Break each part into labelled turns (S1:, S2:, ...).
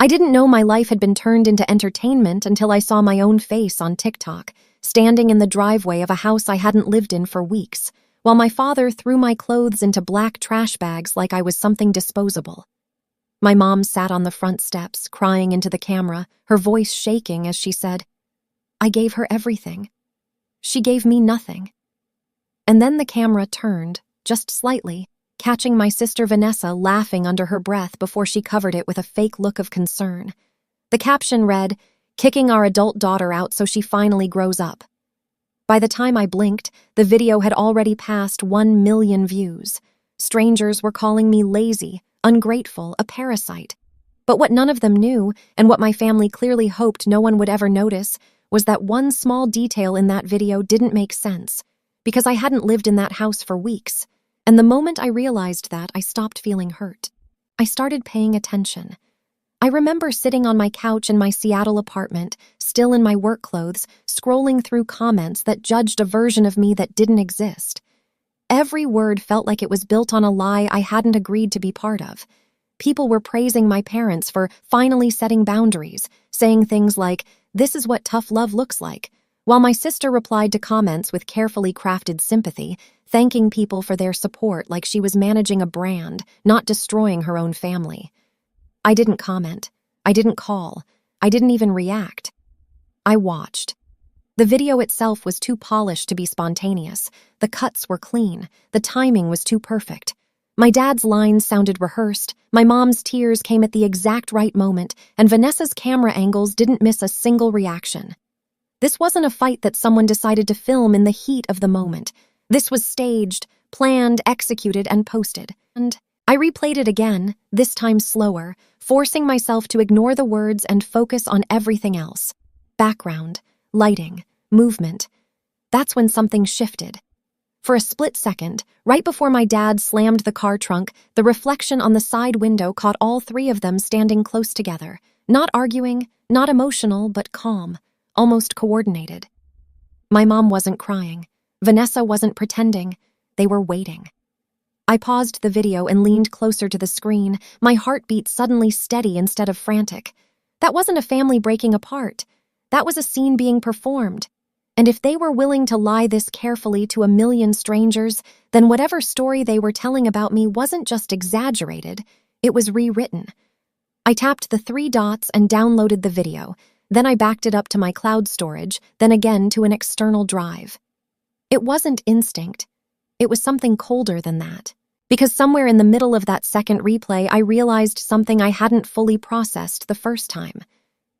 S1: I didn't know my life had been turned into entertainment until I saw my own face on TikTok, standing in the driveway of a house I hadn't lived in for weeks, while my father threw my clothes into black trash bags like I was something disposable. My mom sat on the front steps, crying into the camera, her voice shaking as she said, "I gave her everything. She gave me nothing." And then the camera turned, just slightly, catching my sister Vanessa laughing under her breath before she covered it with a fake look of concern. The caption read, "Kicking our adult daughter out so she finally grows up." By the time I blinked, the video had already passed 1 million views. Strangers were calling me lazy, ungrateful, a parasite. But what none of them knew, and what my family clearly hoped no one would ever notice, was that one small detail in that video didn't make sense, because I hadn't lived in that house for weeks. And the moment I realized that, I stopped feeling hurt. I started paying attention. I remember sitting on my couch in my Seattle apartment, still in my work clothes, scrolling through comments that judged a version of me that didn't exist. Every word felt like it was built on a lie I hadn't agreed to be part of. People were praising my parents for finally setting boundaries, saying things like, "This is what tough love looks like," while my sister replied to comments with carefully crafted sympathy, thanking people for their support like she was managing a brand, not destroying her own family. I didn't comment. I didn't call. I didn't even react. I watched. The video itself was too polished to be spontaneous. The cuts were clean. The timing was too perfect. My dad's lines sounded rehearsed, my mom's tears came at the exact right moment, and Vanessa's camera angles didn't miss a single reaction. This wasn't a fight that someone decided to film in the heat of the moment. This was staged, planned, executed, and posted. And I replayed it again, this time slower, forcing myself to ignore the words and focus on everything else. Background, lighting, movement. That's when something shifted. For a split second, right before my dad slammed the car trunk, the reflection on the side window caught all three of them standing close together, not arguing, not emotional, but calm, almost coordinated. My mom wasn't crying. Vanessa wasn't pretending. They were waiting. I paused the video and leaned closer to the screen, my heartbeat suddenly steady instead of frantic. That wasn't a family breaking apart. That was a scene being performed. And if they were willing to lie this carefully to 1 million strangers, then whatever story they were telling about me wasn't just exaggerated, it was rewritten. I tapped the 3 dots and downloaded the video. Then I backed it up to my cloud storage, then again to an external drive. It wasn't instinct. It was something colder than that. Because somewhere in the middle of that second replay, I realized something I hadn't fully processed the first time.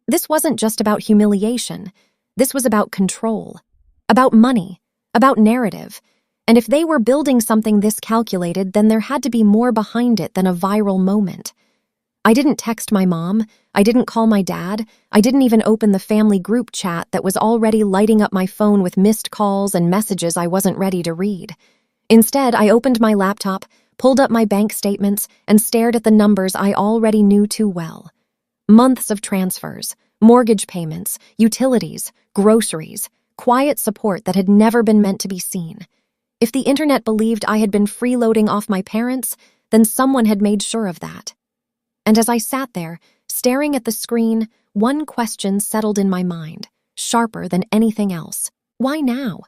S1: This wasn't just about humiliation. This was about control, about money, about narrative. And if they were building something this calculated, then there had to be more behind it than a viral moment. I didn't text my mom. I didn't call my dad. I didn't even open the family group chat that was already lighting up my phone with missed calls and messages I wasn't ready to read. Instead, I opened my laptop, pulled up my bank statements, and stared at the numbers I already knew too well. Months of transfers, mortgage payments, utilities, groceries, quiet support that had never been meant to be seen. If the internet believed I had been freeloading off my parents, then someone had made sure of that. And as I sat there, staring at the screen, one question settled in my mind, sharper than anything else. Why now?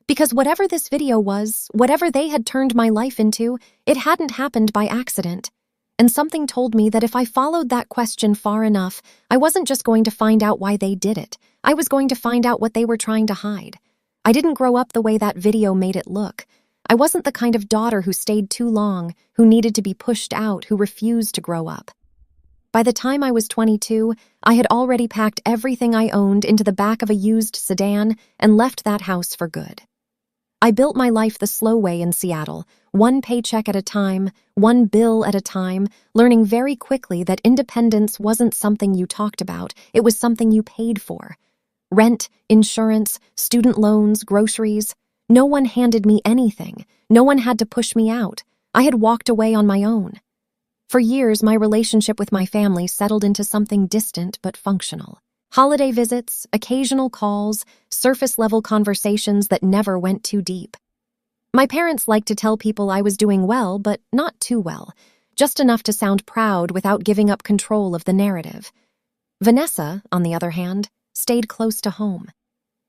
S1: Because whatever this video was, whatever they had turned my life into, it hadn't happened by accident. And something told me that if I followed that question far enough, I wasn't just going to find out why they did it. I was going to find out what they were trying to hide. I didn't grow up the way that video made it look. I wasn't the kind of daughter who stayed too long, who needed to be pushed out, who refused to grow up. By the time I was 22, I had already packed everything I owned into the back of a used sedan and left that house for good. I built my life the slow way in Seattle, one paycheck at a time, one bill at a time, learning very quickly that independence wasn't something you talked about, it was something you paid for. Rent, insurance, student loans, groceries. No one handed me anything. No one had to push me out. I had walked away on my own. For years, my relationship with my family settled into something distant but functional. Holiday visits, occasional calls, surface-level conversations that never went too deep. My parents liked to tell people I was doing well, but not too well. just enough to sound proud without giving up control of the narrative. Vanessa, on the other hand, stayed close to home.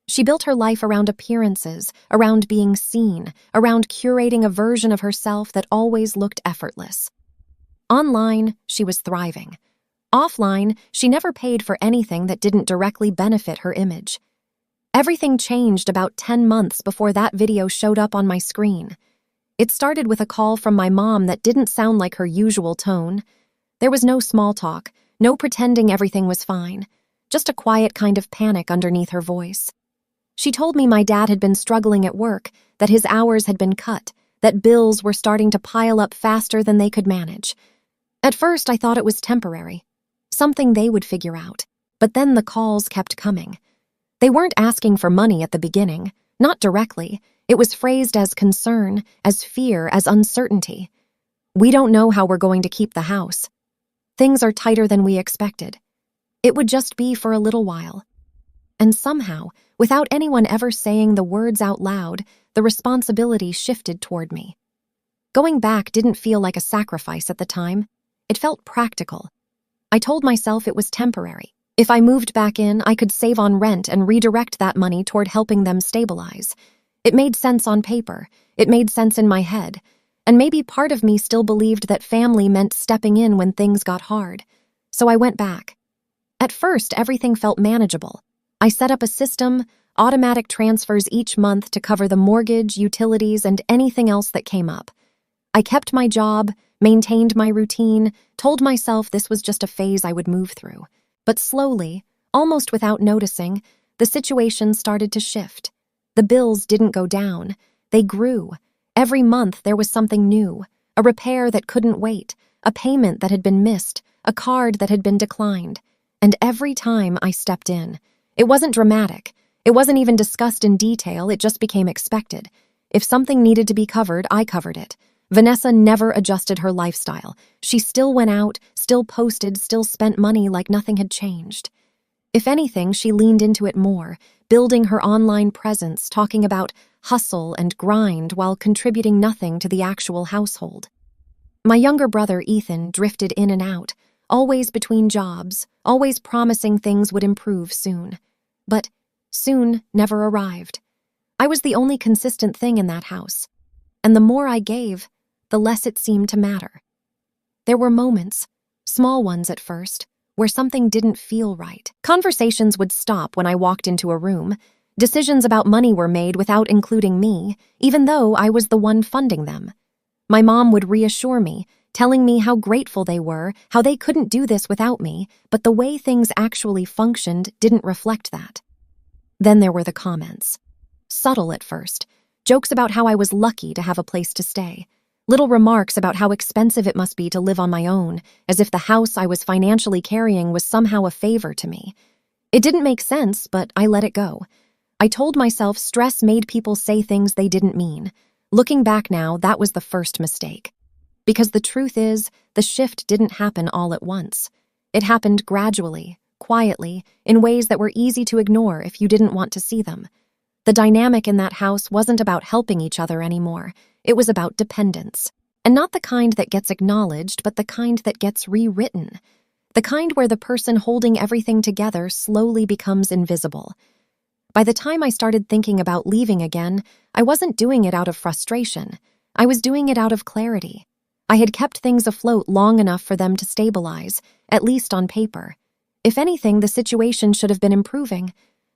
S1: She built her life around appearances, around being seen, around curating a version of herself that always looked effortless. Online, she was thriving. Offline, she never paid for anything that didn't directly benefit her image. Everything changed about 10 months before that video showed up on my screen. It started with a call from my mom that didn't sound like her usual tone. There was no small talk, no pretending everything was fine, just a quiet kind of panic underneath her voice. She told me my dad had been struggling at work, that his hours had been cut, that bills were starting to pile up faster than they could manage. At first, I thought it was temporary, something they would figure out, but then the calls kept coming. They weren't asking for money at the beginning, not directly. It was phrased as concern, as fear, as uncertainty. "We don't know how we're going to keep the house. Things are tighter than we expected. It would just be for a little while." And somehow, without anyone ever saying the words out loud, the responsibility shifted toward me. Going back didn't feel like a sacrifice at the time. It felt practical. I told myself it was temporary. If I moved back in, I could save on rent and redirect that money toward helping them stabilize. It made sense on paper. It made sense in my head. And maybe part of me still believed that family meant stepping in when things got hard. So I went back. At first, everything felt manageable. I set up a system, automatic transfers each month to cover the mortgage, utilities, and anything else that came up. I kept my job, maintained my routine, told myself this was just a phase I would move through. But slowly, almost without noticing, the situation started to shift. The bills didn't go down. They grew. Every month there was something new, a repair that couldn't wait, a payment that had been missed, a card that had been declined. And every time I stepped in, it wasn't dramatic. It wasn't even discussed in detail. It just became expected. If something needed to be covered, I covered it. Vanessa never adjusted her lifestyle. She still went out, still posted, still spent money like nothing had changed. If anything, she leaned into it more, building her online presence, talking about hustle and grind while contributing nothing to the actual household. My younger brother, Ethan, drifted in and out, always between jobs, always promising things would improve soon. But soon never arrived. I was the only consistent thing in that house. And the more I gave, the less it seemed to matter. There were moments, small ones at first, where something didn't feel right. Conversations would stop when I walked into a room. Decisions about money were made without including me, even though I was the one funding them. My mom would reassure me, telling me how grateful they were, how they couldn't do this without me, but the way things actually functioned didn't reflect that. Then there were the comments. Subtle at first, jokes about how I was lucky to have a place to stay. Little remarks about how expensive it must be to live on my own, as if the house I was financially carrying was somehow a favor to me. It didn't make sense, but I let it go. I told myself stress made people say things they didn't mean. Looking back now, that was the first mistake. Because the truth is, the shift didn't happen all at once. It happened gradually, quietly, in ways that were easy to ignore if you didn't want to see them. The dynamic in that house wasn't about helping each other anymore. It was about dependence. And not the kind that gets acknowledged, but the kind that gets rewritten. The kind where the person holding everything together slowly becomes invisible. By the time I started thinking about leaving again, I wasn't doing it out of frustration. I was doing it out of clarity. I had kept things afloat long enough for them to stabilize, at least on paper. If anything, the situation should have been improving.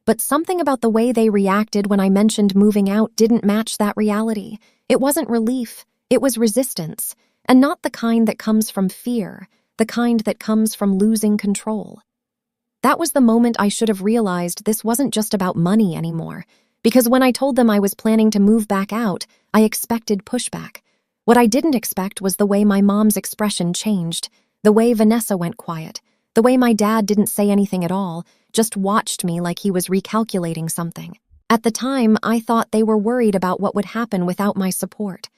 S1: But something about the way they reacted when I mentioned moving out didn't match that reality. It wasn't relief, it was resistance, and not the kind that comes from fear, the kind that comes from losing control. That was the moment I should have realized this wasn't just about money anymore, because when I told them I was planning to move back out, I expected pushback. What I didn't expect was the way my mom's expression changed, the way Vanessa went quiet, the way my dad didn't say anything at all, just watched me like he was recalculating something. At the time, I thought they were worried about what would happen without my support.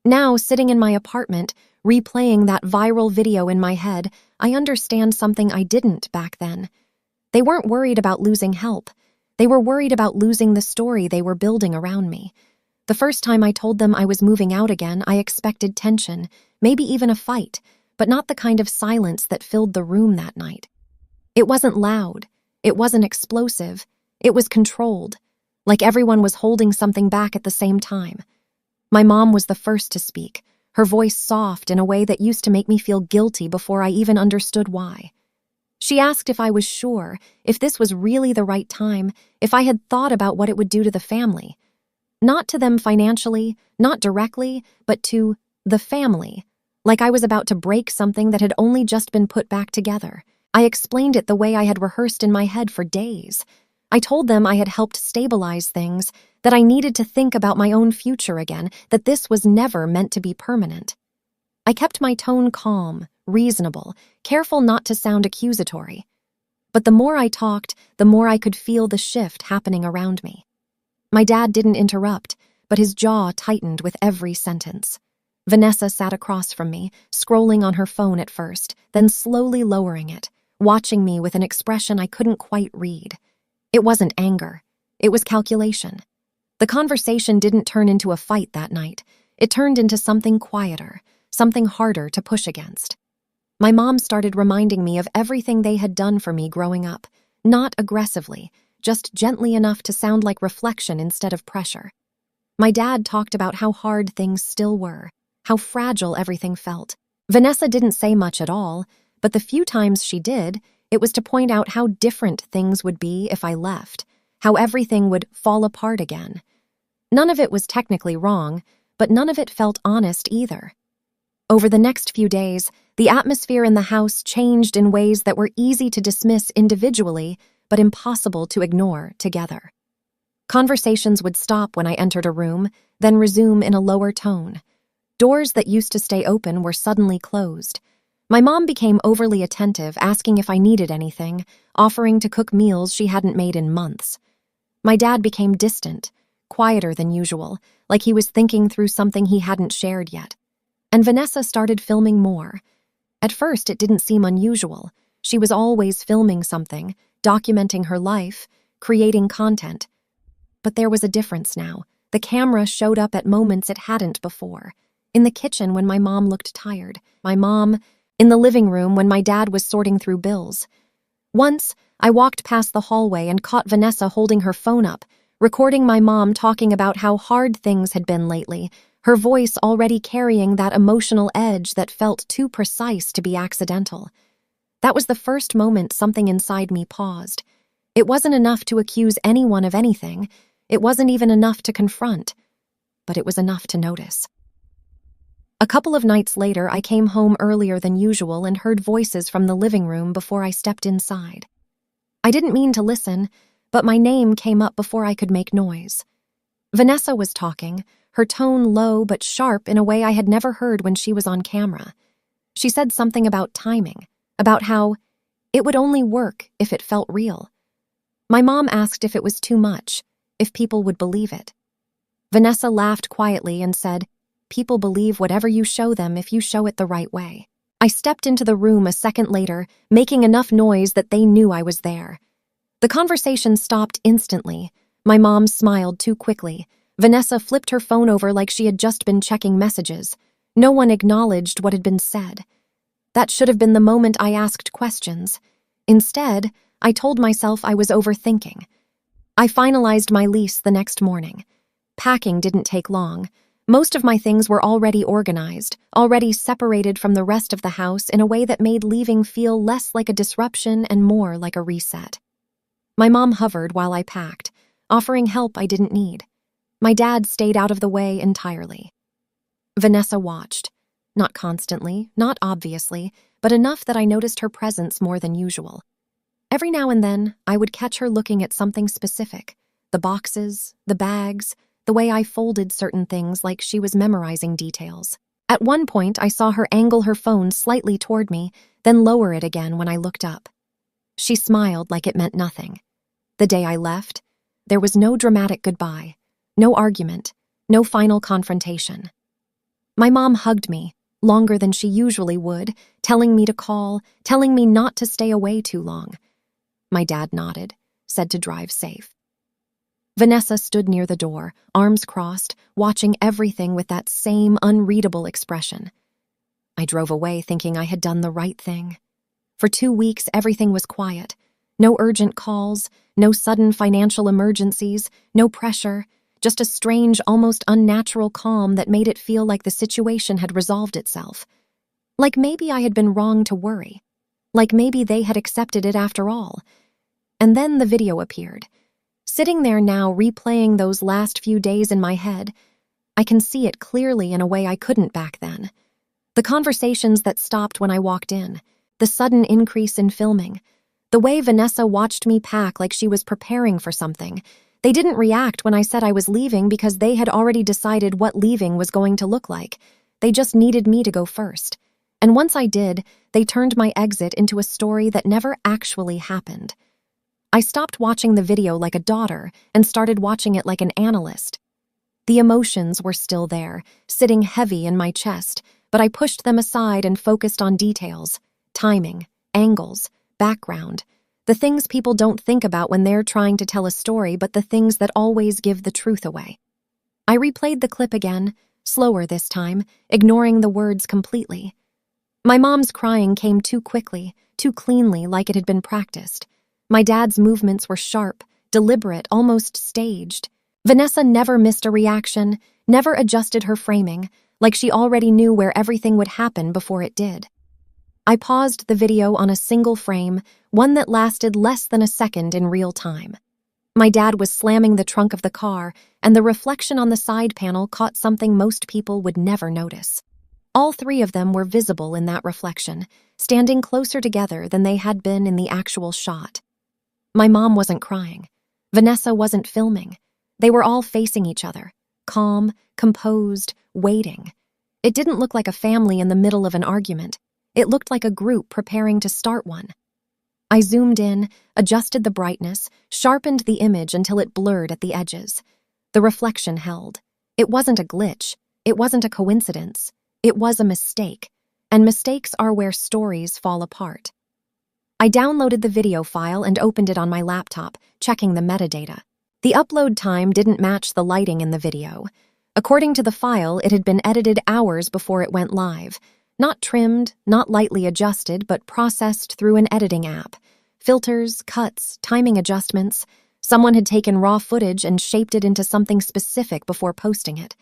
S1: Now, sitting in my apartment, replaying that viral video in my head, I understand something I didn't back then. They weren't worried about losing help. They were worried about losing the story they were building around me. The first time I told them I was moving out again, I expected tension, maybe even a fight, but not the kind of silence that filled the room that night. It wasn't loud. It wasn't explosive. It was controlled, like everyone was holding something back at the same time. My mom was the first to speak, her voice soft in a way that used to make me feel guilty before I even understood why. She asked if I was sure, if this was really the right time, if I had thought about what it would do to the family. Not to them financially, not directly, but to the family, like I was about to break something that had only just been put back together. I explained it the way I had rehearsed in my head for days. I told them I had helped stabilize things, that I needed to think about my own future again, that this was never meant to be permanent. I kept my tone calm, reasonable, careful not to sound accusatory. But the more I talked, the more I could feel the shift happening around me. My dad didn't interrupt, but his jaw tightened with every sentence. Vanessa sat across from me, scrolling on her phone at first, then slowly lowering it, watching me with an expression I couldn't quite read. It wasn't anger. It was calculation. The conversation didn't turn into a fight that night. It turned into something quieter, something harder to push against. My mom started reminding me of everything they had done for me growing up, not aggressively, just gently enough to sound like reflection instead of pressure. My dad talked about how hard things still were, how fragile everything felt. Vanessa didn't say much at all, but the few times she did, it was to point out how different things would be if I left, how everything would fall apart again. None of it was technically wrong, but none of it felt honest either. Over the next few days, the atmosphere in the house changed in ways that were easy to dismiss individually, but impossible to ignore together. Conversations would stop when I entered a room, then resume in a lower tone. Doors that used to stay open were suddenly closed. My mom became overly attentive, asking if I needed anything, offering to cook meals she hadn't made in months. My dad became distant, quieter than usual, like he was thinking through something he hadn't shared yet. And Vanessa started filming more. At first, it didn't seem unusual. She was always filming something, documenting her life, creating content. But there was a difference now. The camera showed up at moments it hadn't before. In the kitchen when my mom looked tired. My mom, in the living room when my dad was sorting through bills. Once, I walked past the hallway and caught Vanessa holding her phone up, recording my mom talking about how hard things had been lately, her voice already carrying that emotional edge that felt too precise to be accidental. That was the first moment something inside me paused. It wasn't enough to accuse anyone of anything. It wasn't even enough to confront. But it was enough to notice. A couple of nights later, I came home earlier than usual and heard voices from the living room before I stepped inside. I didn't mean to listen, but my name came up before I could make noise. Vanessa was talking, her tone low but sharp in a way I had never heard when she was on camera. She said something about timing, about how it would only work if it felt real. My mom asked if it was too much, if people would believe it. Vanessa laughed quietly and said, "People believe whatever you show them if you show it the right way." I stepped into the room a second later, making enough noise that they knew I was there. The conversation stopped instantly. My mom smiled too quickly. Vanessa flipped her phone over like she had just been checking messages. No one acknowledged what had been said. That should have been the moment I asked questions. Instead, I told myself I was overthinking. I finalized my lease the next morning. Packing didn't take long. Most of my things were already organized, already separated from the rest of the house in a way that made leaving feel less like a disruption and more like a reset. My mom hovered while I packed, offering help I didn't need. My dad stayed out of the way entirely. Vanessa watched. Not constantly, not obviously, but enough that I noticed her presence more than usual. Every now and then, I would catch her looking at something specific. The boxes, the bags, the way I folded certain things like she was memorizing details. At one point, I saw her angle her phone slightly toward me, then lower it again when I looked up. She smiled like it meant nothing. The day I left, there was no dramatic goodbye, no argument, no final confrontation. My mom hugged me, longer than she usually would, telling me to call, telling me not to stay away too long. My dad nodded, said to drive safe. Vanessa stood near the door, arms crossed, watching everything with that same unreadable expression. I drove away thinking I had done the right thing. For 2 weeks, everything was quiet. No urgent calls, no sudden financial emergencies, no pressure, just a strange, almost unnatural calm that made it feel like the situation had resolved itself. Like maybe I had been wrong to worry. Like maybe they had accepted it after all. And then the video appeared. Sitting there now, replaying those last few days in my head, I can see it clearly in a way I couldn't back then. The conversations that stopped when I walked in, the sudden increase in filming, the way Vanessa watched me pack like she was preparing for something. They didn't react when I said I was leaving because they had already decided what leaving was going to look like. They just needed me to go first. And once I did, they turned my exit into a story that never actually happened. I stopped watching the video like a daughter and started watching it like an analyst. The emotions were still there, sitting heavy in my chest, but I pushed them aside and focused on details, timing, angles, background, the things people don't think about when they're trying to tell a story, but the things that always give the truth away. I replayed the clip again, slower this time, ignoring the words completely. My mom's crying came too quickly, too cleanly, like it had been practiced. My dad's movements were sharp, deliberate, almost staged. Vanessa never missed a reaction, never adjusted her framing, like she already knew where everything would happen before it did. I paused the video on a single frame, one that lasted less than a second in real time. My dad was slamming the trunk of the car, and the reflection on the side panel caught something most people would never notice. All three of them were visible in that reflection, standing closer together than they had been in the actual shot. My mom wasn't crying. Vanessa wasn't filming. They were all facing each other, calm, composed, waiting. It didn't look like a family in the middle of an argument. It looked like a group preparing to start one. I zoomed in, adjusted the brightness, sharpened the image until it blurred at the edges. The reflection held. It wasn't a glitch. It wasn't a coincidence. It was a mistake. And mistakes are where stories fall apart. I downloaded the video file and opened it on my laptop, checking the metadata. The upload time didn't match the lighting in the video. According to the file, it had been edited hours before it went live. Not trimmed, not lightly adjusted, but processed through an editing app. Filters, cuts, timing adjustments. Someone had taken raw footage and shaped it into something specific before posting it.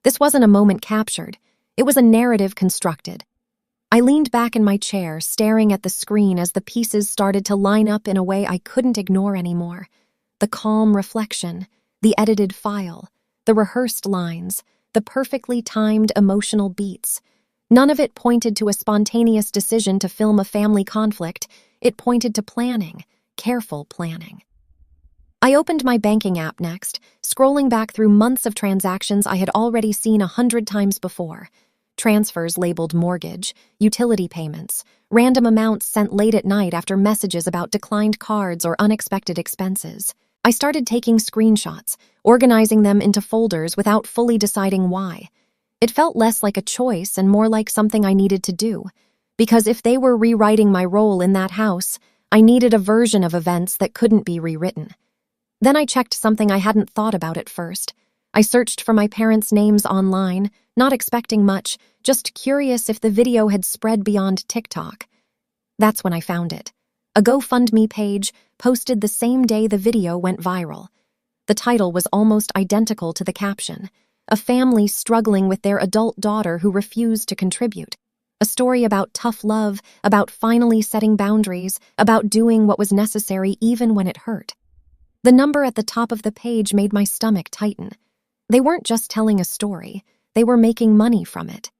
S1: This wasn't a moment captured. It was a narrative constructed. I leaned back in my chair, staring at the screen as the pieces started to line up in a way I couldn't ignore anymore. The calm reflection, the edited file, the rehearsed lines, the perfectly timed emotional beats. None of it pointed to a spontaneous decision to film a family conflict. It pointed to planning, careful planning. I opened my banking app next, scrolling back through months of transactions I had already seen 100 times before. Transfers labeled mortgage, utility payments, random amounts sent late at night after messages about declined cards or unexpected expenses. I started taking screenshots, organizing them into folders without fully deciding why. It felt less like a choice and more like something I needed to do. Because if they were rewriting my role in that house, I needed a version of events that couldn't be rewritten. Then I checked something I hadn't thought about at first. I searched for my parents' names online, not expecting much, just curious if the video had spread beyond TikTok. That's when I found it. A GoFundMe page posted the same day the video went viral. The title was almost identical to the caption. A family struggling with their adult daughter who refused to contribute. A story about tough love, about finally setting boundaries, about doing what was necessary even when it hurt. The number at the top of the page made my stomach tighten. They weren't just telling a story, they were making money from it.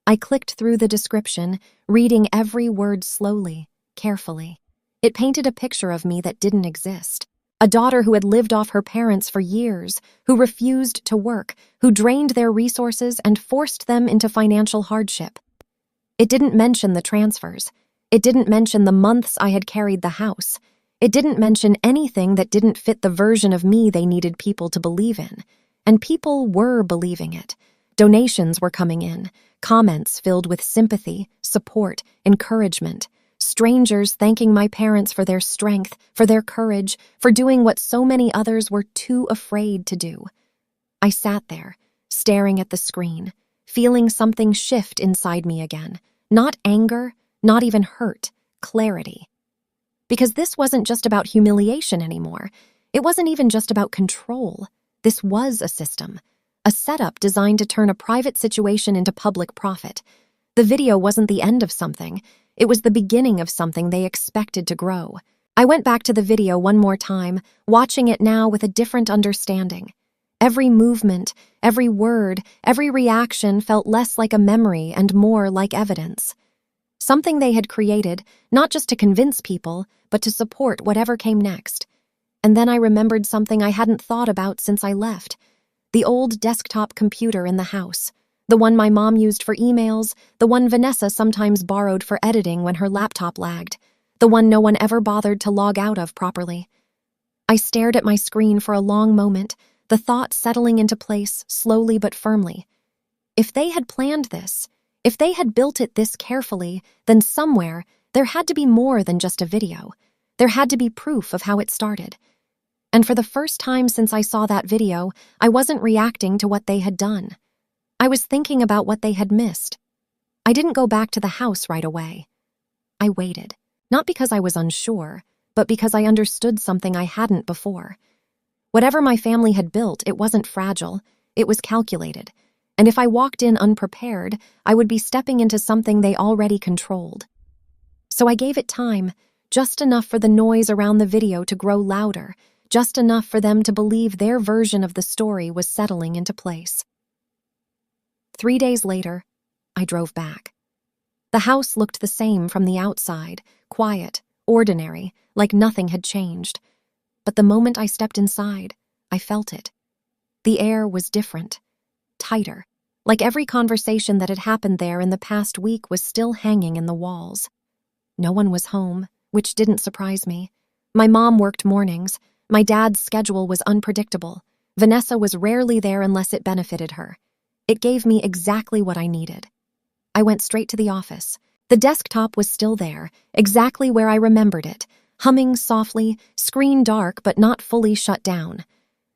S1: I clicked through the description, reading every word slowly, carefully. It painted a picture of me that didn't exist. A daughter who had lived off her parents for years, who refused to work, who drained their resources and forced them into financial hardship. It didn't mention the transfers. It didn't mention the months I had carried the house. It didn't mention anything that didn't fit the version of me they needed people to believe in. And people were believing it. Donations were coming in, comments filled with sympathy, support, encouragement. Strangers thanking my parents for their strength, for their courage, for doing what so many others were too afraid to do. I sat there, staring at the screen, feeling something shift inside me again. Not anger, not even hurt, clarity. Because this wasn't just about humiliation anymore. It wasn't even just about control. This was a system, a setup designed to turn a private situation into public profit. The video wasn't the end of something. It was the beginning of something they expected to grow. I went back to the video one more time, watching it now with a different understanding. Every movement, every word, every reaction felt less like a memory and more like evidence. Something they had created, not just to convince people, but to support whatever came next. And then I remembered something I hadn't thought about since I left. The old desktop computer in the house. The one my mom used for emails, the one Vanessa sometimes borrowed for editing when her laptop lagged, the one no one ever bothered to log out of properly. I stared at my screen for a long moment, the thought settling into place slowly but firmly. If they had planned this, if they had built it this carefully, then somewhere there had to be more than just a video. There had to be proof of how it started. And for the first time since I saw that video, I wasn't reacting to what they had done. I was thinking about what they had missed. I didn't go back to the house right away. I waited, not because I was unsure, but because I understood something I hadn't before. Whatever my family had built, it wasn't fragile, it was calculated. And if I walked in unprepared, I would be stepping into something they already controlled. So I gave it time, just enough for the noise around the video to grow louder, just enough for them to believe their version of the story was settling into place. 3 days later, I drove back. The house looked the same from the outside, quiet, ordinary, like nothing had changed. But the moment I stepped inside, I felt it. The air was different, tighter, like every conversation that had happened there in the past week was still hanging in the walls. No one was home, which didn't surprise me. My mom worked mornings. My dad's schedule was unpredictable. Vanessa was rarely there unless it benefited her. It gave me exactly what I needed. I went straight to the office. The desktop was still there, exactly where I remembered it, humming softly, screen dark but not fully shut down.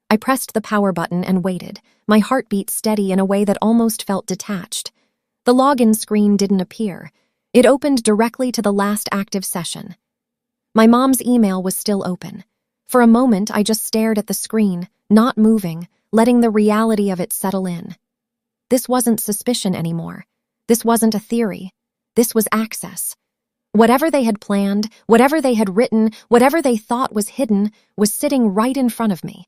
S1: I pressed the power button and waited, my heartbeat steady in a way that almost felt detached. The login screen didn't appear. It opened directly to the last active session. My mom's email was still open. For a moment, I just stared at the screen, not moving, letting the reality of it settle in. This wasn't suspicion anymore. This wasn't a theory. This was access. Whatever they had planned, whatever they had written, whatever they thought was hidden, was sitting right in front of me.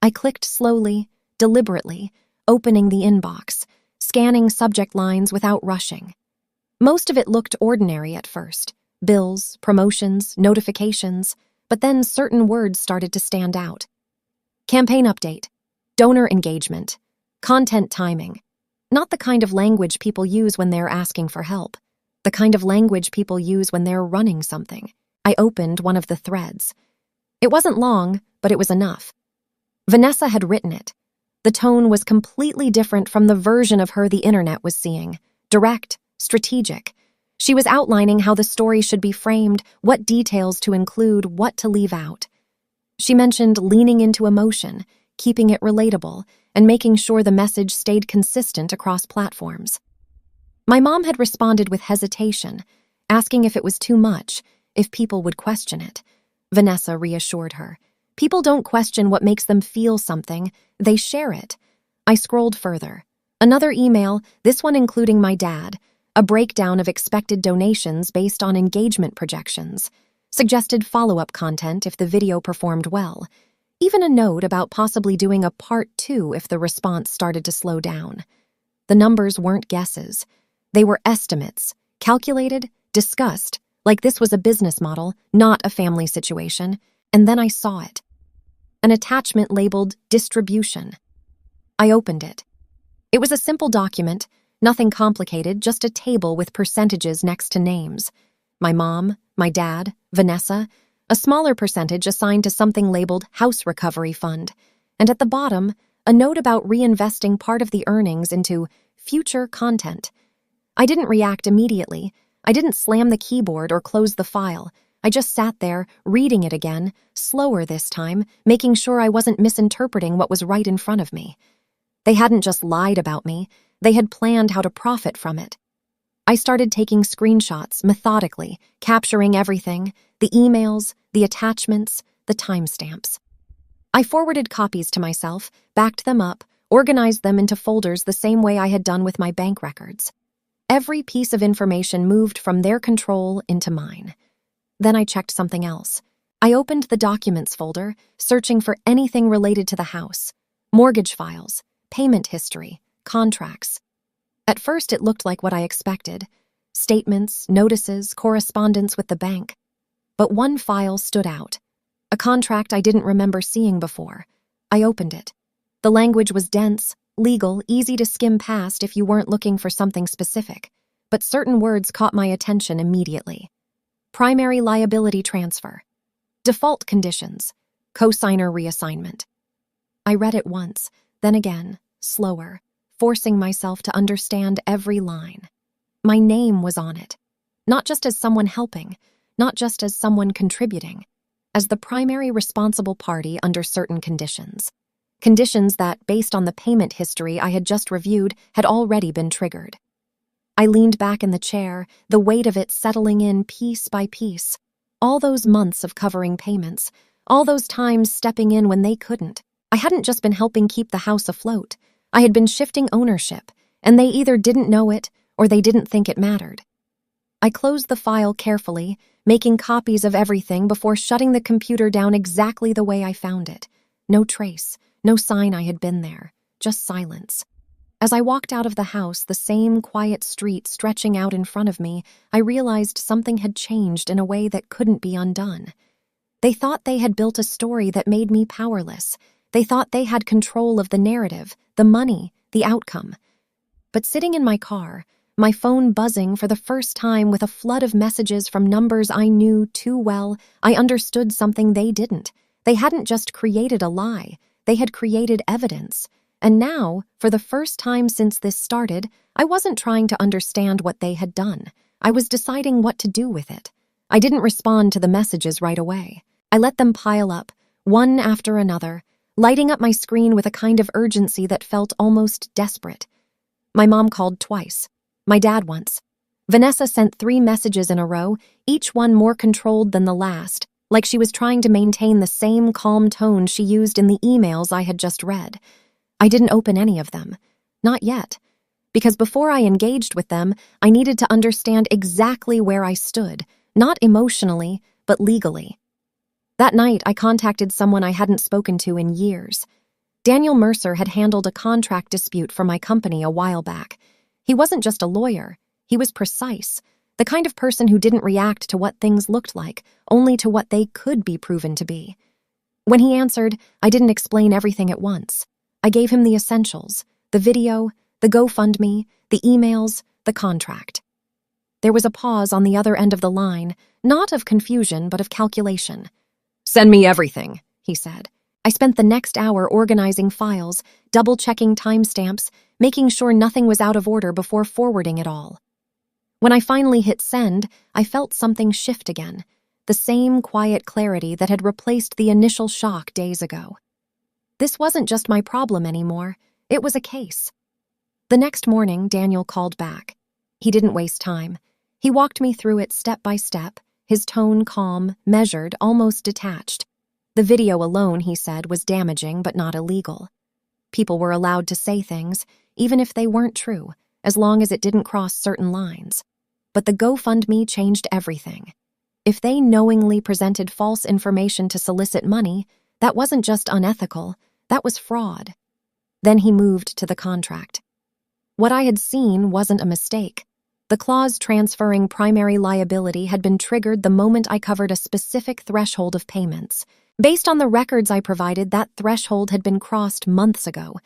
S1: I clicked slowly, deliberately, opening the inbox, scanning subject lines without rushing. Most of it looked ordinary at first. Bills, promotions, notifications, but then certain words started to stand out. Campaign update, donor engagement, content timing. Not the kind of language people use when they're asking for help. The kind of language people use when they're running something. I opened one of the threads. It wasn't long, but it was enough. Vanessa had written it. The tone was completely different from the version of her the internet was seeing. Direct, strategic. She was outlining how the story should be framed, what details to include, what to leave out. She mentioned leaning into emotion, keeping it relatable, and making sure the message stayed consistent across platforms. My mom had responded with hesitation, asking if it was too much, if people would question it. Vanessa reassured her. People don't question what makes them feel something, they share it. I scrolled further. Another email, this one including my dad, a breakdown of expected donations based on engagement projections, suggested follow-up content if the video performed well, even a note about possibly doing a part 2 if the response started to slow down. The numbers weren't guesses. They were estimates, calculated, discussed, like this was a business model, not a family situation, and then I saw it. An attachment labeled distribution. I opened it. It was a simple document, nothing complicated, just a table with percentages next to names. My mom, my dad, Vanessa, a smaller percentage assigned to something labeled House Recovery Fund, and at the bottom, a note about reinvesting part of the earnings into future content. I didn't react immediately. I didn't slam the keyboard or close the file. I just sat there, reading it again, slower this time, making sure I wasn't misinterpreting what was right in front of me. They hadn't just lied about me, they had planned how to profit from it. I started taking screenshots methodically, capturing everything, the emails, the attachments, the timestamps. I forwarded copies to myself, backed them up, organized them into folders the same way I had done with my bank records. Every piece of information moved from their control into mine. Then I checked something else. I opened the documents folder, searching for anything related to the house. Mortgage files, payment history, contracts. At first it looked like what I expected. Statements, notices, correspondence with the bank. But one file stood out. A contract I didn't remember seeing before. I opened it. The language was dense, legal, easy to skim past if you weren't looking for something specific, but certain words caught my attention immediately. Primary liability transfer. Default conditions. Cosigner reassignment. I read it once, then again, slower, forcing myself to understand every line. My name was on it. Not just as someone helping, not just as someone contributing, as the primary responsible party under certain conditions. Conditions that, based on the payment history I had just reviewed, had already been triggered. I leaned back in the chair, the weight of it settling in piece by piece. All those months of covering payments, all those times stepping in when they couldn't. I hadn't just been helping keep the house afloat. I had been shifting ownership, and they either didn't know it or they didn't think it mattered. I closed the file carefully, making copies of everything before shutting the computer down exactly the way I found it. No trace. No sign I had been there, just silence. As I walked out of the house, the same quiet street stretching out in front of me, I realized something had changed in a way that couldn't be undone. They thought they had built a story that made me powerless. They thought they had control of the narrative, the money, the outcome. But sitting in my car, my phone buzzing for the first time with a flood of messages from numbers I knew too well, I understood something they didn't. They hadn't just created a lie. They had created evidence, and now, for the first time since this started, I wasn't trying to understand what they had done. I was deciding what to do with it. I didn't respond to the messages right away. I let them pile up, one after another, lighting up my screen with a kind of urgency that felt almost desperate. My mom called twice. My dad once. Vanessa sent 3 messages in a row, each one more controlled than the last, like she was trying to maintain the same calm tone she used in the emails I had just read. I didn't open any of them. Not yet. Because before I engaged with them, I needed to understand exactly where I stood, not emotionally, but legally. That night, I contacted someone I hadn't spoken to in years. Daniel Mercer had handled a contract dispute for my company a while back. He wasn't just a lawyer. He was precise. The kind of person who didn't react to what things looked like, only to what they could be proven to be. When he answered, I didn't explain everything at once. I gave him the essentials, the video, the GoFundMe, the emails, the contract. There was a pause on the other end of the line, not of confusion, but of calculation. "Send me everything," he said. I spent the next hour organizing files, double-checking timestamps, making sure nothing was out of order before forwarding it all. When I finally hit send, I felt something shift again, the same quiet clarity that had replaced the initial shock days ago. This wasn't just my problem anymore, it was a case. The next morning, Daniel called back. He didn't waste time. He walked me through it step by step, his tone calm, measured, almost detached. The video alone, he said, was damaging but not illegal. People were allowed to say things, even if they weren't true, as long as it didn't cross certain lines. But the GoFundMe changed everything. If they knowingly presented false information to solicit money, that wasn't just unethical, that was fraud. Then he moved to the contract. What I had seen wasn't a mistake. The clause transferring primary liability had been triggered the moment I covered a specific threshold of payments. Based on the records I provided, that threshold had been crossed months ago,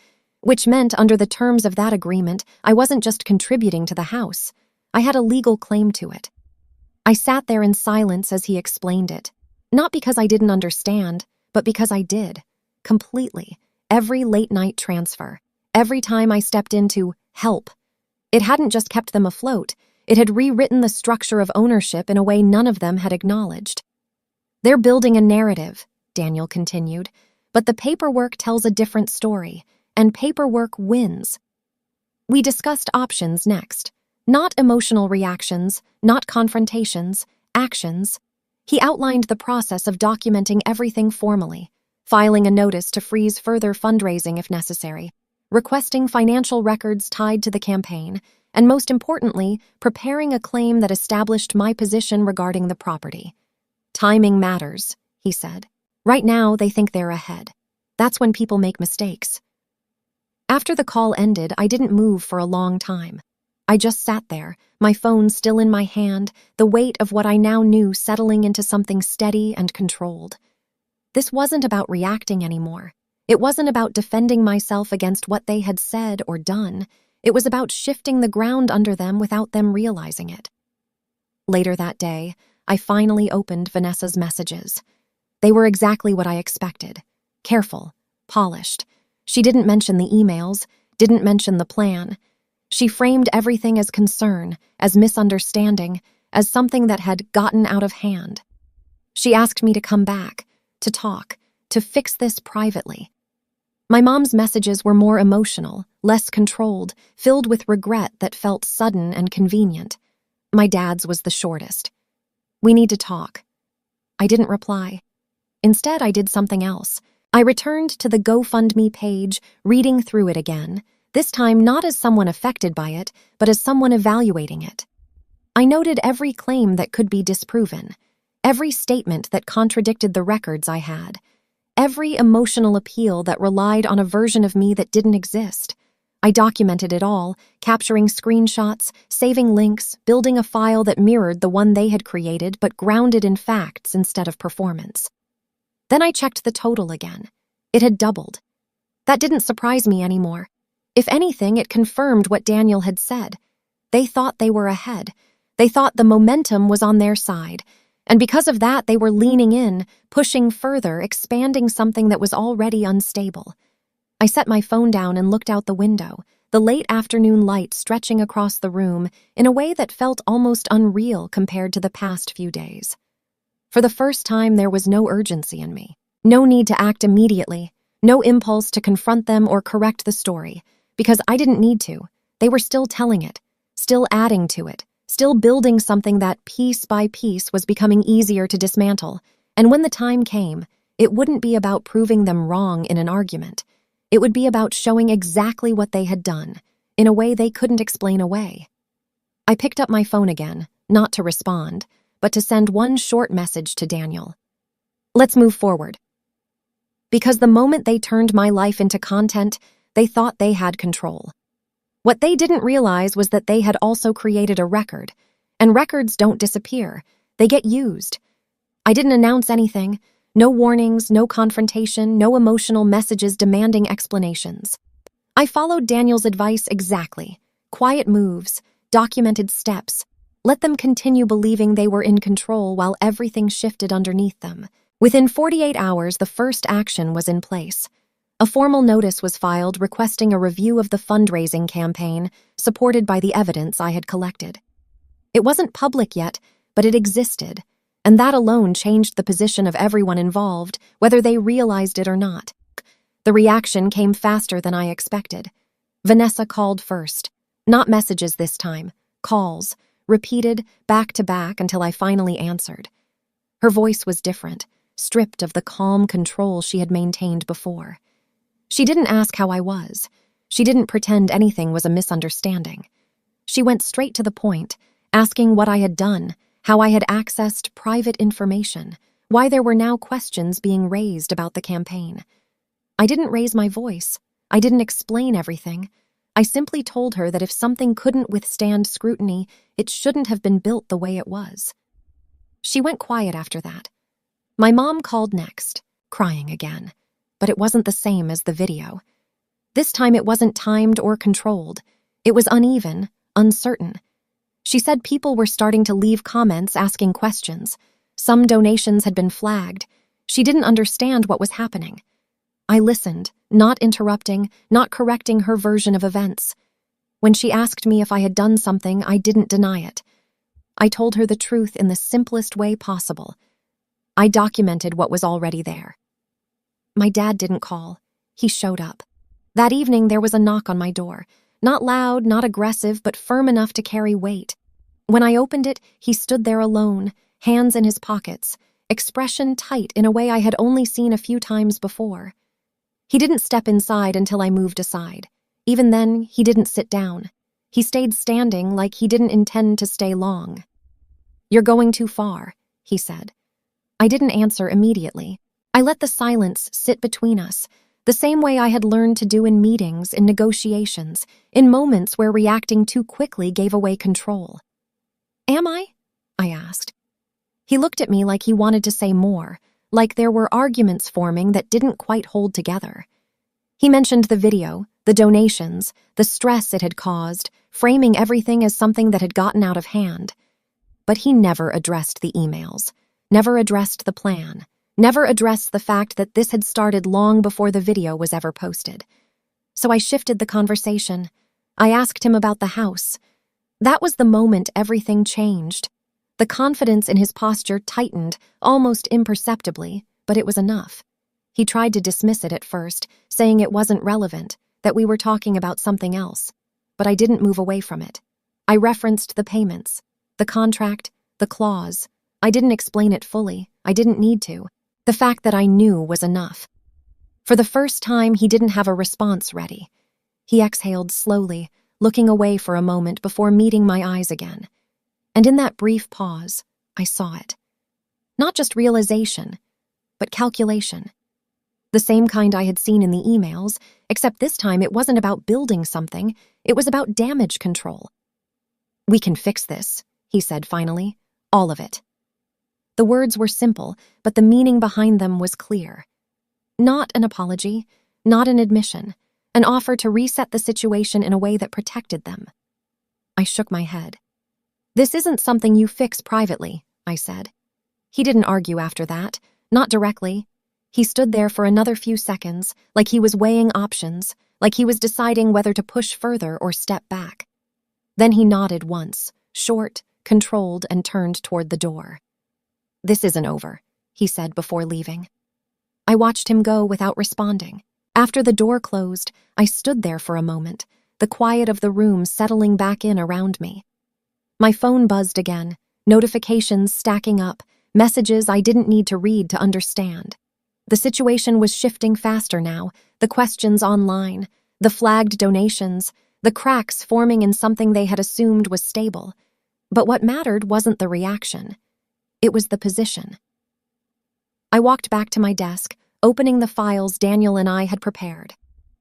S1: which meant under the terms of that agreement, I wasn't just contributing to the house. I had a legal claim to it. I sat there in silence as he explained it, not because I didn't understand, but because I did, completely, every late-night transfer, every time I stepped in to help. It hadn't just kept them afloat, It had rewritten the structure of ownership in a way none of them had acknowledged. "They're building a narrative," Daniel continued, "but the paperwork tells a different story, and paperwork wins." We discussed options next. Not emotional reactions, not confrontations, actions. He outlined the process of documenting everything formally, filing a notice to freeze further fundraising if necessary, requesting financial records tied to the campaign, and most importantly, preparing a claim that established my position regarding the property. "Timing matters," he said. "Right now, they think they're ahead. That's when people make mistakes." After the call ended, I didn't move for a long time. I just sat there, my phone still in my hand, the weight of what I now knew settling into something steady and controlled. This wasn't about reacting anymore. It wasn't about defending myself against what they had said or done. It was about shifting the ground under them without them realizing it. Later that day, I finally opened Vanessa's messages. They were exactly what I expected. Careful, polished. She didn't mention the emails, didn't mention the plan. She framed everything as concern, as misunderstanding, as something that had gotten out of hand. She asked me to come back, to talk, to fix this privately. My mom's messages were more emotional, less controlled, filled with regret that felt sudden and convenient. My dad's was the shortest. "We need to talk." I didn't reply. Instead, I did something else. I returned to the GoFundMe page, reading through it again, this time not as someone affected by it, but as someone evaluating it. I noted every claim that could be disproven, every statement that contradicted the records I had, every emotional appeal that relied on a version of me that didn't exist. I documented it all, capturing screenshots, saving links, building a file that mirrored the one they had created but grounded in facts instead of performance. Then I checked the total again. It had doubled. That didn't surprise me anymore. If anything, it confirmed what Daniel had said. They thought they were ahead. They thought the momentum was on their side. And because of that, they were leaning in, pushing further, expanding something that was already unstable. I set my phone down and looked out the window, the late afternoon light stretching across the room in a way that felt almost unreal compared to the past few days. For the first time, there was no urgency in me. No need to act immediately. No impulse to confront them or correct the story. Because I didn't need to. They were still telling it, still adding to it, still building something that piece by piece was becoming easier to dismantle. And when the time came, it wouldn't be about proving them wrong in an argument. It would be about showing exactly what they had done, in a way they couldn't explain away. I picked up my phone again, not to respond, but to send one short message to Daniel. "Let's move forward." Because the moment they turned my life into content, they thought they had control. What they didn't realize was that they had also created a record, and records don't disappear. They get used. I didn't announce anything. No warnings, no confrontation, no emotional messages demanding explanations. I followed Daniel's advice exactly. Quiet moves, documented steps. Let them continue believing they were in control while everything shifted underneath them. Within 48 hours, the first action was in place. A formal notice was filed requesting a review of the fundraising campaign, supported by the evidence I had collected. It wasn't public yet, but it existed, and that alone changed the position of everyone involved, whether they realized it or not. The reaction came faster than I expected. Vanessa called first. Not messages this time, calls, repeated back to back until I finally answered. Her voice was different, stripped of the calm control she had maintained before. She didn't ask how I was. She didn't pretend anything was a misunderstanding. She went straight to the point, asking what I had done, how I had accessed private information, why there were now questions being raised about the campaign. I didn't raise my voice. I didn't explain everything. I simply told her that if something couldn't withstand scrutiny, it shouldn't have been built the way it was. She went quiet after that. My mom called next, crying again. But it wasn't the same as the video. This time it wasn't timed or controlled. It was uneven, uncertain. She said people were starting to leave comments asking questions. Some donations had been flagged. She didn't understand what was happening. I listened, not interrupting, not correcting her version of events. When she asked me if I had done something, I didn't deny it. I told her the truth in the simplest way possible. I documented what was already there. My dad didn't call. He showed up. That evening, there was a knock on my door. Not loud, not aggressive, but firm enough to carry weight. When I opened it, he stood there alone, hands in his pockets, expression tight in a way I had only seen a few times before. He didn't step inside until I moved aside. Even then, he didn't sit down. He stayed standing like he didn't intend to stay long. "You're going too far," he said. I didn't answer immediately. I let the silence sit between us, the same way I had learned to do in meetings, in negotiations, in moments where reacting too quickly gave away control. "Am I?" I asked. He looked at me like he wanted to say more, like there were arguments forming that didn't quite hold together. He mentioned the video, the donations, the stress it had caused, framing everything as something that had gotten out of hand. But he never addressed the emails, never addressed the plan, never addressed the fact that this had started long before the video was ever posted. So I shifted the conversation. I asked him about the house. That was the moment everything changed. The confidence in his posture tightened, almost imperceptibly, but it was enough. He tried to dismiss it at first, saying it wasn't relevant, that we were talking about something else. But I didn't move away from it. I referenced the payments, the contract, the clause. I didn't explain it fully. I didn't need to. The fact that I knew was enough. For the first time, he didn't have a response ready. He exhaled slowly, looking away for a moment before meeting my eyes again. And in that brief pause, I saw it. Not just realization, but calculation. The same kind I had seen in the emails, except this time it wasn't about building something, it was about damage control. "We can fix this," he said finally. "All of it." The words were simple, but the meaning behind them was clear. Not an apology, not an admission, an offer to reset the situation in a way that protected them. I shook my head. "This isn't something you fix privately," I said. He didn't argue after that, not directly. He stood there for another few seconds, like he was weighing options, like he was deciding whether to push further or step back. Then he nodded once, short, controlled, and turned toward the door. "This isn't over," he said before leaving. I watched him go without responding. After the door closed, I stood there for a moment, the quiet of the room settling back in around me. My phone buzzed again, notifications stacking up, messages I didn't need to read to understand. The situation was shifting faster now, the questions online, the flagged donations, the cracks forming in something they had assumed was stable. But what mattered wasn't the reaction. It was the position. I walked back to my desk, opening the files Daniel and I had prepared.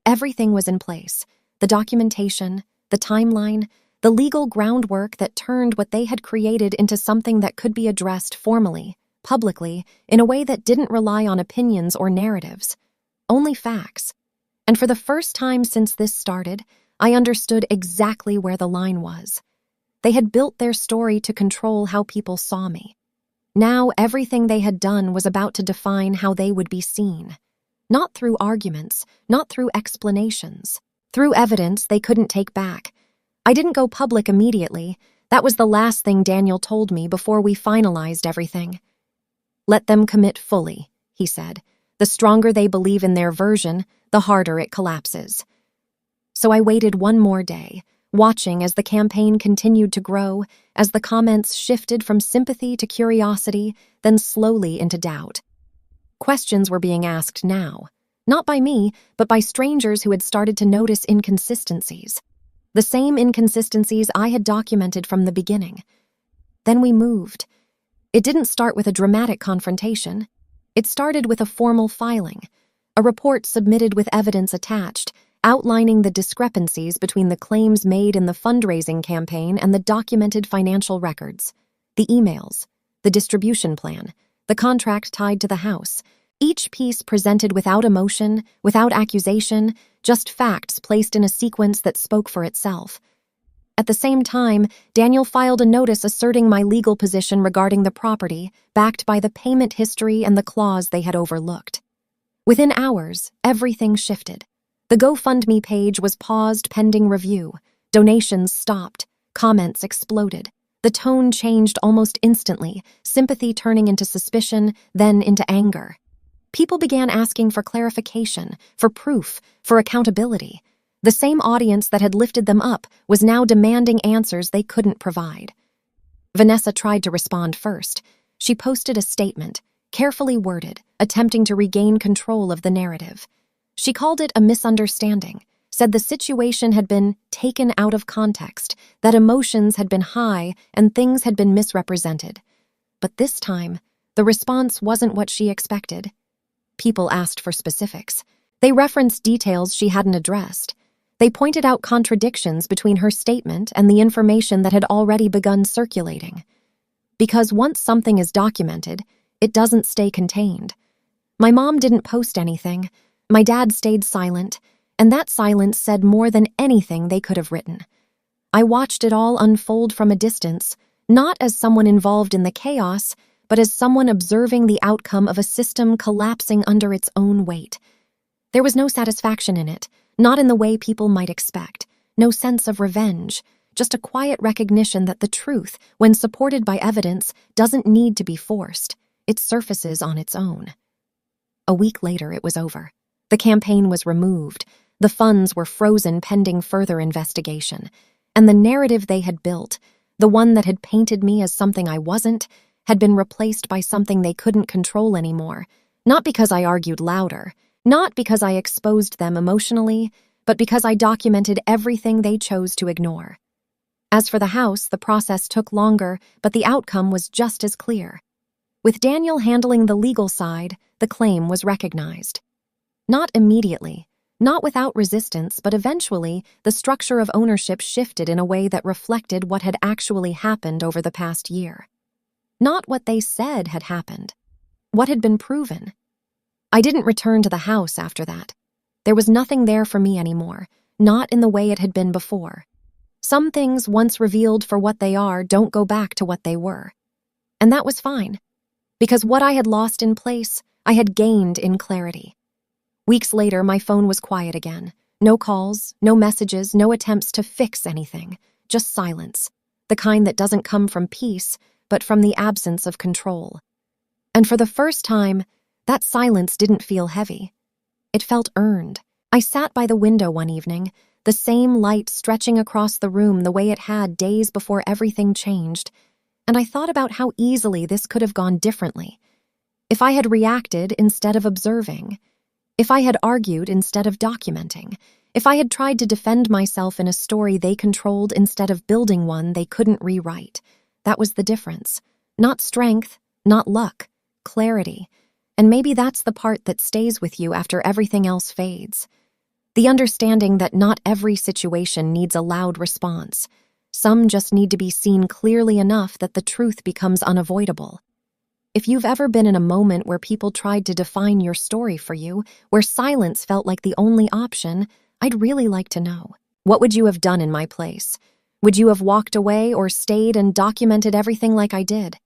S1: Everything was in place, the documentation, the timeline, the legal groundwork that turned what they had created into something that could be addressed formally, publicly, in a way that didn't rely on opinions or narratives. Only facts. And for the first time since this started, I understood exactly where the line was. They had built their story to control how people saw me. Now everything they had done was about to define how they would be seen. Not through arguments, not through explanations. Through evidence they couldn't take back. I didn't go public immediately. That was the last thing Daniel told me before we finalized everything. "Let them commit fully," he said. "The stronger they believe in their version, the harder it collapses." So I waited one more day, watching as the campaign continued to grow, as the comments shifted from sympathy to curiosity, then slowly into doubt. Questions were being asked now, not by me, but by strangers who had started to notice inconsistencies. The same inconsistencies I had documented from the beginning. Then we moved. It didn't start with a dramatic confrontation. It started with a formal filing, a report submitted with evidence attached, outlining the discrepancies between the claims made in the fundraising campaign and the documented financial records, the emails, the distribution plan, the contract tied to the house. Each piece presented without emotion, without accusation, just facts placed in a sequence that spoke for itself. At the same time, Daniel filed a notice asserting my legal position regarding the property, backed by the payment history and the clause they had overlooked. Within hours, everything shifted. The GoFundMe page was paused pending review. Donations stopped. Comments exploded. The tone changed almost instantly, sympathy turning into suspicion, then into anger. People began asking for clarification, for proof, for accountability. The same audience that had lifted them up was now demanding answers they couldn't provide. Vanessa tried to respond first. She posted a statement, carefully worded, attempting to regain control of the narrative. She called it a misunderstanding, said the situation had been taken out of context, that emotions had been high and things had been misrepresented. But this time, the response wasn't what she expected. People asked for specifics. They referenced details she hadn't addressed. They pointed out contradictions between her statement and the information that had already begun circulating. Because once something is documented, it doesn't stay contained. My mom didn't post anything. My dad stayed silent, and that silence said more than anything they could have written. I watched it all unfold from a distance, not as someone involved in the chaos, but as someone observing the outcome of a system collapsing under its own weight. There was no satisfaction in it, not in the way people might expect, no sense of revenge, just a quiet recognition that the truth, when supported by evidence, doesn't need to be forced. It surfaces on its own. A week later, it was over. The campaign was removed. The funds were frozen pending further investigation. And the narrative they had built, the one that had painted me as something I wasn't, had been replaced by something they couldn't control anymore. Not because I argued louder, not because I exposed them emotionally, but because I documented everything they chose to ignore. As for the house, the process took longer, but the outcome was just as clear. With Daniel handling the legal side, the claim was recognized. Not immediately, not without resistance, but eventually, the structure of ownership shifted in a way that reflected what had actually happened over the past year. Not what they said had happened. What had been proven. I didn't return to the house after that. There was nothing there for me anymore, not in the way it had been before. Some things, once revealed for what they are, don't go back to what they were. And that was fine. Because what I had lost in place, I had gained in clarity. Weeks later, my phone was quiet again. No calls, no messages, no attempts to fix anything. Just silence. The kind that doesn't come from peace, but from the absence of control. And for the first time, that silence didn't feel heavy. It felt earned. I sat by the window one evening, the same light stretching across the room the way it had days before everything changed, and I thought about how easily this could have gone differently. If I had reacted instead of observing, if I had argued instead of documenting, if I had tried to defend myself in a story they controlled instead of building one they couldn't rewrite. That was the difference. Not strength, not luck, clarity. And maybe that's the part that stays with you after everything else fades. The understanding that not every situation needs a loud response. Some just need to be seen clearly enough that the truth becomes unavoidable. If you've ever been in a moment where people tried to define your story for you, where silence felt like the only option, I'd really like to know. What would you have done in my place? Would you have walked away or stayed and documented everything like I did?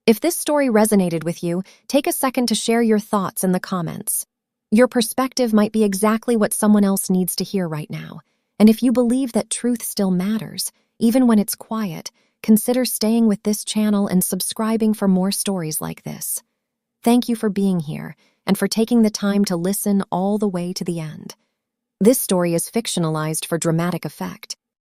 S1: If this story resonated with you, take a second to share your thoughts in the comments. Your perspective might be exactly what someone else needs to hear right now. And if you believe that truth still matters, even when it's quiet, consider staying with this channel and subscribing for more stories like this. Thank you for being here and for taking the time to listen all the way to the end. This story is fictionalized for dramatic effect.